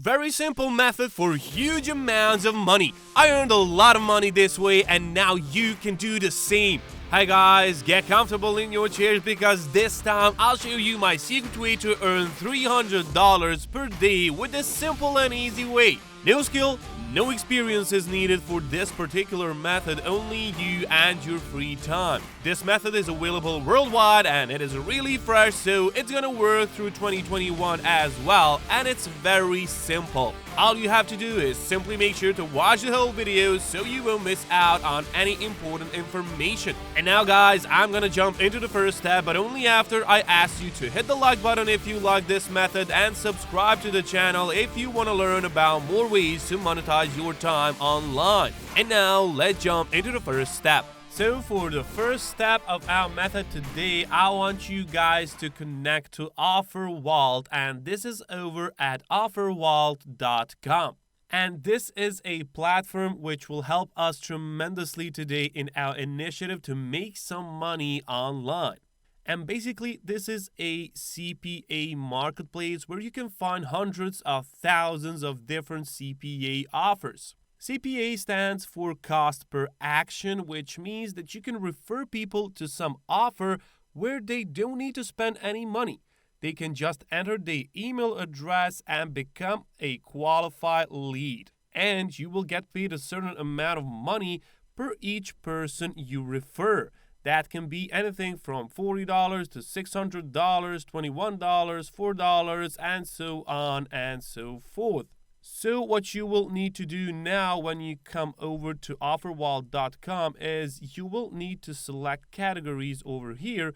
very simple method for huge amounts of money. I earned a lot of money this way and now you can do the same. Hi guys, get comfortable in your chairs because this time I'll show you my secret way to earn $300 per day with a simple and easy way. No skill, no experience is needed for this particular method, only you and your free time. This method is available worldwide and it is really fresh, so it's gonna work through 2021 as well, and it's very simple. All you have to do is simply make sure to watch the whole video so you won't miss out on any important information. And now guys, I'm gonna jump into the first step, but only after I ask you to hit the like button if you like this method and subscribe to the channel if you want to learn about more ways to monetize your time online. And now let's jump into the first step. So for the first step of our method today, I want you guys to connect to OfferVault, and this is over at offervault.com. And this is a platform which will help us tremendously today in our initiative to make some money online. And basically, this is a CPA marketplace where you can find hundreds of thousands of different CPA offers. CPA stands for cost per action, which means that you can refer people to some offer where they don't need to spend any money. They can just enter their email address and become a qualified lead. And you will get paid a certain amount of money per each person you refer. That can be anything from $40 to $600, $21, $4, and so on and so forth. So what you will need to do now when you come over to offervault.com is you will need to select categories over here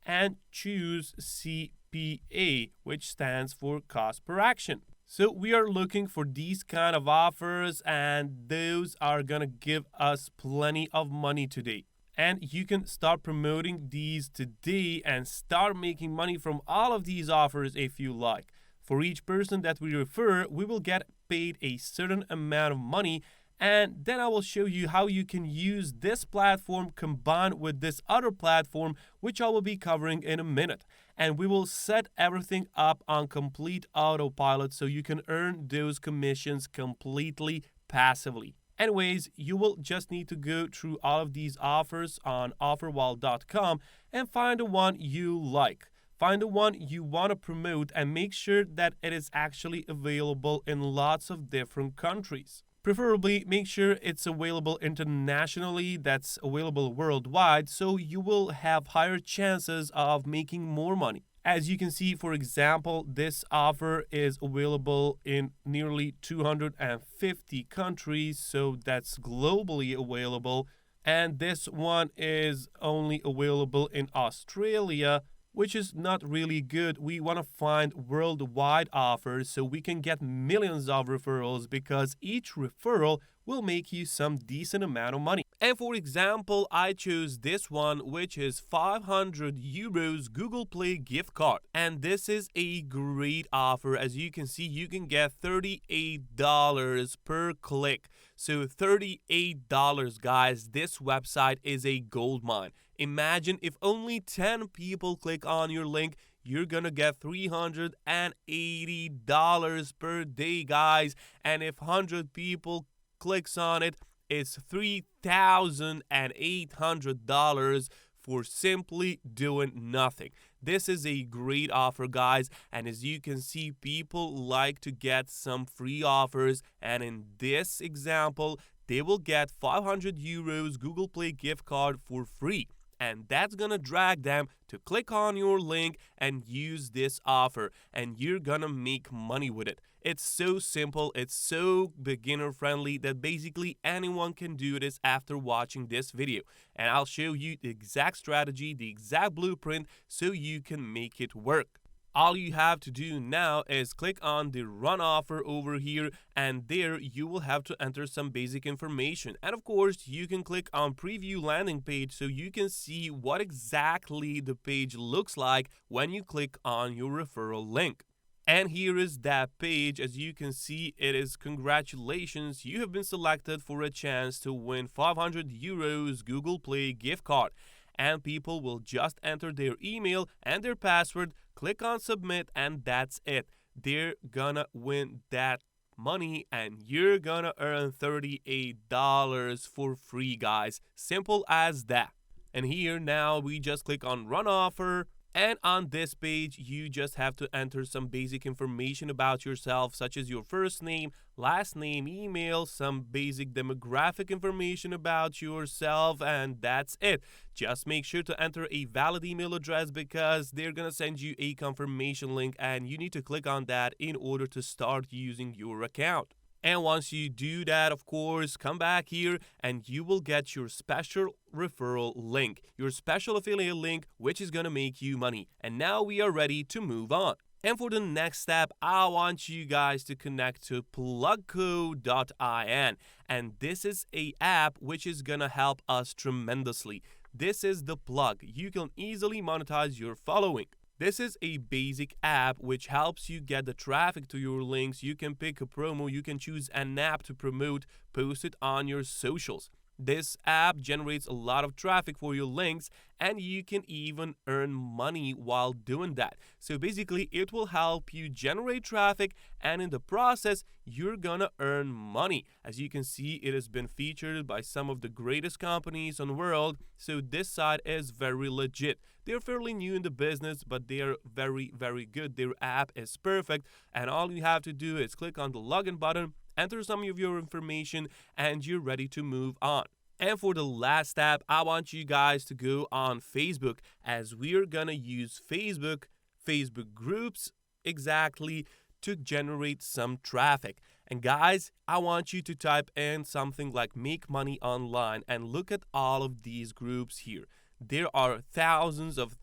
and choose CPA, which stands for cost per action. So we are looking for these kind of offers, and those are gonna give us plenty of money today. And you can start promoting these today and start making money from all of these offers if you like. For each person that we refer, we will get paid a certain amount of money, and then I will show you how you can use this platform combined with this other platform, which I will be covering in a minute. And we will set everything up on complete autopilot so you can earn those commissions completely passively. Anyways, you will just need to go through all of these offers on offervault.com and find the one you like. Find the one you want to promote and make sure that it is actually available in lots of different countries. Preferably, make sure it's available internationally, that's available worldwide, so you will have higher chances of making more money. As you can see, for example, this offer is available in nearly 250 countries, so that's globally available. And this one is only available in Australia, which is not really good. We want to find worldwide offers so we can get millions of referrals, because each referral will make you some decent amount of money. And for example, I chose this one, which is 500 euros Google Play gift card. And this is a great offer. As you can see, you can get $38 per click. So $38, guys. This website is a gold mine. Imagine if only 10 people click on your link, you're gonna get $380 per day, guys. And if 100 people clicks on it, it's $3,800 for simply doing nothing. This is a great offer, guys, and as you can see, people like to get some free offers, and in this example, they will get 500 euros Google Play gift card for free. And that's gonna drag them to click on your link and use this offer, and you're gonna make money with it. It's so simple, it's so beginner friendly that basically anyone can do this after watching this video. And I'll show you the exact strategy, the exact blueprint, so you can make it work. All you have to do now is click on the run offer over here, and there you will have to enter some basic information. And of course, you can click on preview landing page so you can see what exactly the page looks like when you click on your referral link. And here is that page. As you can see, it is congratulations, you have been selected for a chance to win 500 euros Google Play gift card. And people will just enter their email and their password, click on submit, and that's it. They're gonna win that money, and you're gonna earn $38 for free, guys. Simple as that. And here now we just click on run offer. And on this page, you just have to enter some basic information about yourself, such as your first name, last name, email, some basic demographic information about yourself, and that's it. Just make sure to enter a valid email address because they're gonna send you a confirmation link, and you need to click on that in order to start using your account. And once you do that, of course, come back here and you will get your special referral link, your special affiliate link, which is going to make you money. And now we are ready to move on. And for the next step, I want you guys to connect to plugco.in. And this is an app which is going to help us tremendously. This is the plug. You can easily monetize your following. This is a basic app which helps you get the traffic to your links. You can pick a promo, you can choose an app to promote, post it on your socials. This app generates a lot of traffic for your links, and you can even earn money while doing that. So basically, it will help you generate traffic, and in the process, you're gonna earn money. As you can see, it has been featured by some of the greatest companies in the world, so this site is very legit. They're fairly new in the business, but they are very, very good. Their app is perfect, and all you have to do is click on the login button, enter some of your information, and you're ready to move on. And for the last step, I want you guys to go on Facebook, as we're gonna use Facebook groups exactly to generate some traffic. And guys, I want you to type in something like make money online and look at all of these groups here. There are thousands of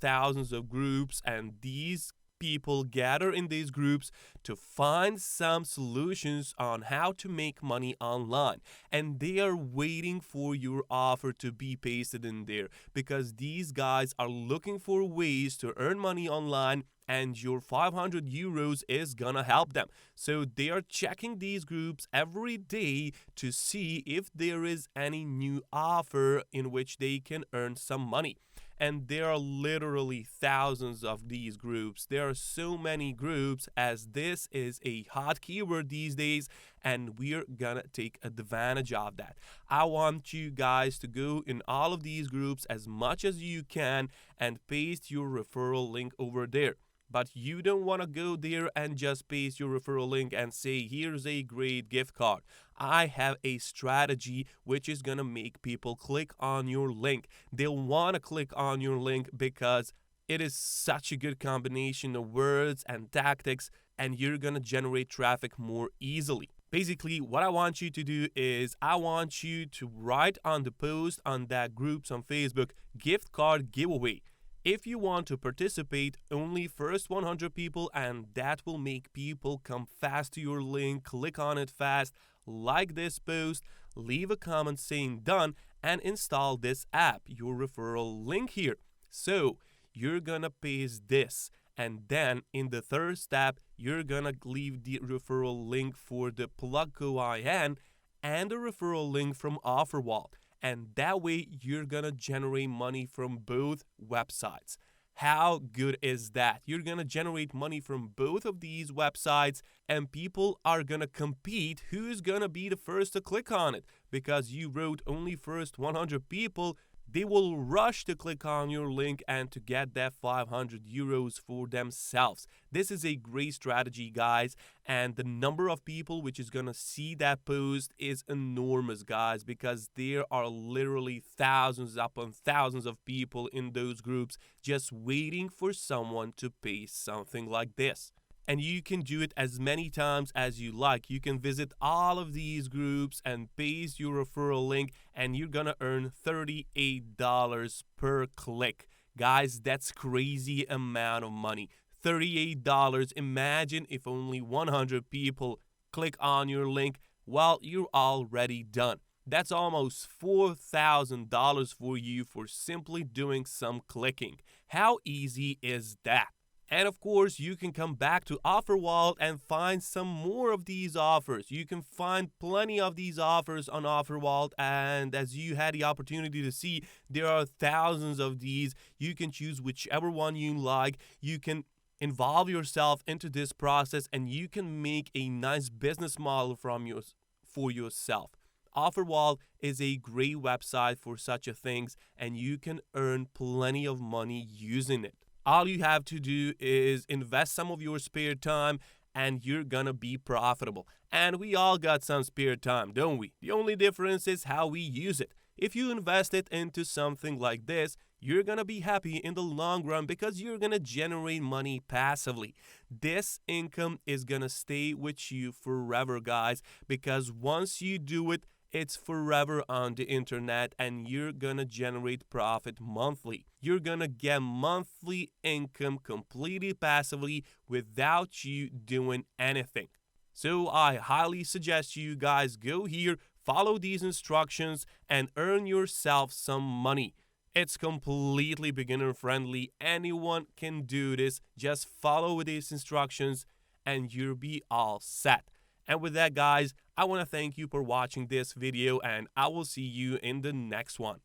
groups, and these people gather in these groups to find some solutions on how to make money online, and they are waiting for your offer to be pasted in there because these guys are looking for ways to earn money online, and your 500 euros is gonna help them. So they are checking these groups every day to see if there is any new offer in which they can earn some money. And there are literally thousands of these groups. There are so many groups, as this is a hot keyword these days, and we're gonna take advantage of that. I want you guys to go in all of these groups as much as you can and paste your referral link over there. But you don't want to go there and just paste your referral link and say, here's a great gift card. I have a strategy which is going to make people click on your link. They'll want to click on your link because it is such a good combination of words and tactics, and you're going to generate traffic more easily. Basically, what I want you to do is I want you to write on the post on that groups on Facebook, gift card giveaway. If you want to participate, only first 100 people, and that will make people come fast to your link, click on it fast, like this post, leave a comment saying done, and install this app, your referral link here. So you're gonna paste this, and then in the third step, you're gonna leave the referral link for the plugco.in and a referral link from OfferWall. And that way, you're gonna generate money from both websites. How good is that? You're gonna generate money from both of these websites, and people are gonna compete who's gonna be the first to click on it. Because you wrote only first 100 people, they will rush to click on your link and to get that 500 euros for themselves. This is a great strategy, guys, and the number of people which is gonna see that post is enormous, guys, because there are literally thousands upon thousands of people in those groups just waiting for someone to paste something like this. And you can do it as many times as you like. You can visit all of these groups and paste your referral link, and you're gonna earn $38 per click. Guys, that's crazy amount of money. $38. Imagine if only 100 people click on your link. Well, you're already done. That's almost $4,000 for you for simply doing some clicking. How easy is that? And of course, you can come back to OfferWall and find some more of these offers. You can find plenty of these offers on OfferWall, and as you had the opportunity to see, there are thousands of these. You can choose whichever one you like. You can Involve yourself into this process and you can make a nice business model for yourself. Offerwall is a great website for such a things and you can earn plenty of money using it. All you have to do is invest some of your spare time and you're gonna be profitable. And we all got some spare time, don't we? The only difference is how we use it. If you invest it into something like this, you're gonna be happy in the long run because you're gonna generate money passively. This income is gonna stay with you forever, guys, because once you do it, it's forever on the internet and you're gonna generate profit monthly. You're gonna get monthly income completely passively without you doing anything. So I highly suggest you guys go here, follow these instructions, and earn yourself some money. It's completely beginner friendly. Anyone can do this. Just follow these instructions and you'll be all set. And with that, guys, I want to thank you for watching this video and I will see you in the next one.